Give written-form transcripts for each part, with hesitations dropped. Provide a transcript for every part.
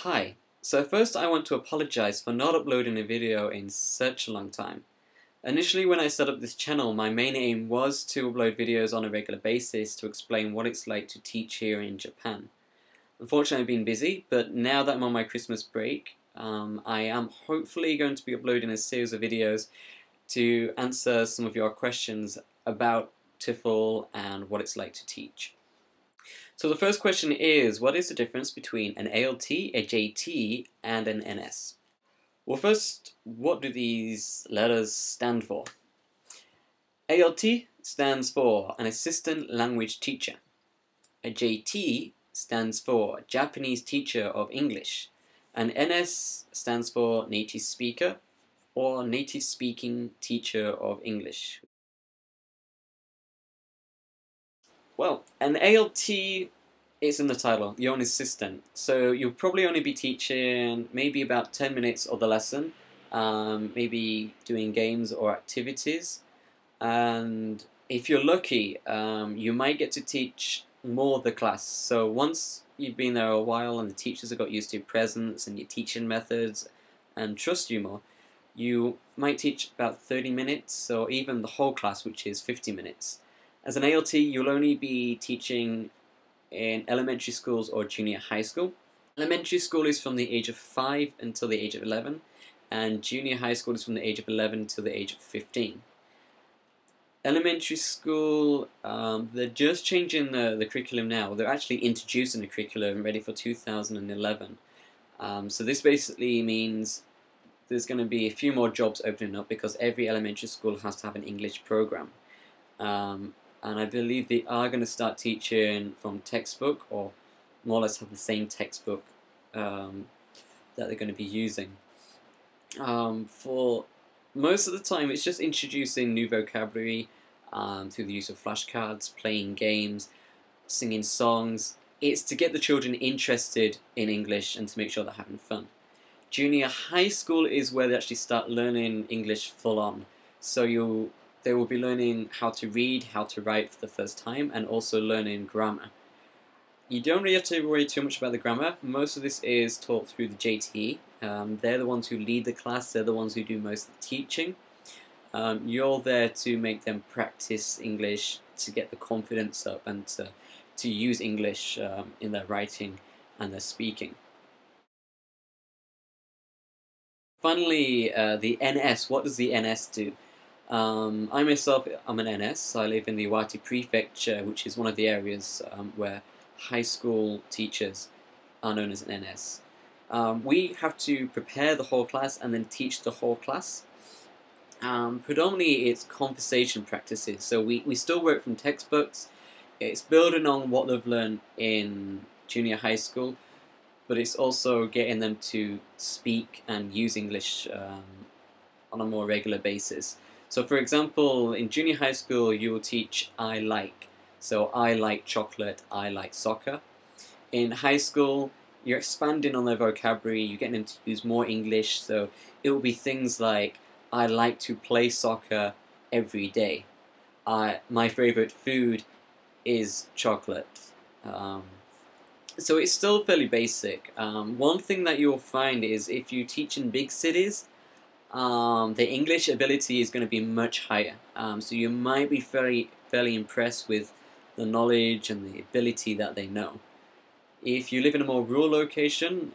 Hi, so first I want to apologize for not uploading a video in such a long time. Initially when I set up this channel, my main aim was to upload videos on a regular basis to explain what it's like to teach here in Japan. Unfortunately I've been busy, but now that I'm on my Christmas break, I am hopefully going to be uploading a series of videos to answer some of your questions about TEFL and what it's like to teach. So the first question is, what is the difference between an ALT, a JTE, and an NS? Well, first, what do these letters stand for? ALT stands for an assistant language teacher. A JT stands for Japanese teacher of English. And NS stands for native speaker or native speaking teacher of English. Well, an ALT is in the title, you're an assistant. So you'll probably only be teaching maybe about 10 minutes of the lesson, maybe doing games or activities. And if you're lucky, you might get to teach more of the class. So once you've been there a while and the teachers have got used to your presence and your teaching methods and trust you more, you might teach about 30 minutes or even the whole class, which is 50 minutes. As an ALT, you'll only be teaching in elementary schools or junior high school. Elementary school is from the age of 5 until the age of 11, and junior high school is from the age of 11 to the age of 15. Elementary school, they're just changing the curriculum now. They're actually introducing the curriculum ready for 2011. So this basically means there's going to be a few more jobs opening up because every elementary school has to have an English program. And I believe they are going to start teaching from textbook, or more or less have the same textbook that they're going to be using. For most of the time, it's just introducing new vocabulary through the use of flashcards, playing games, singing songs. It's to get the children interested in English and to make sure they're having fun. Junior high school is where they actually start learning English full on. So they will be learning how to read, how to write for the first time, and also learning grammar. You don't really have to worry too much about the grammar. Most of this is taught through the JTE. They're the ones who lead the class, they're the ones who do most of the teaching. You're there to make them practice English, to get the confidence up, and to use English in their writing and their speaking. Finally, the NS. What does the NS do? I myself am an NS. I live in the Iwate Prefecture, which is one of the areas where high school teachers are known as an NS. We have to prepare the whole class and then teach the whole class. Predominantly it's conversation practices, so we still work from textbooks. It's building on what they've learned in junior high school, but it's also getting them to speak and use English on a more regular basis. So for example, in junior high school you will teach I like. So I like chocolate, I like soccer. In high school you're expanding on their vocabulary, you're getting them to use more English, so it will be things like I like to play soccer every day. My favourite food is chocolate. So it's still fairly basic. One thing that you'll find is if you teach in big cities, the English ability is going to be much higher. So you might be fairly impressed with the knowledge and the ability that they know. If you live in a more rural location,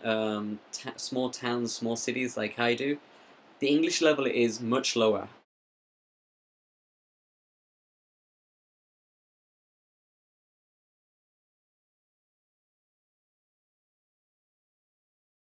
small towns, small cities like I do, the English level is much lower.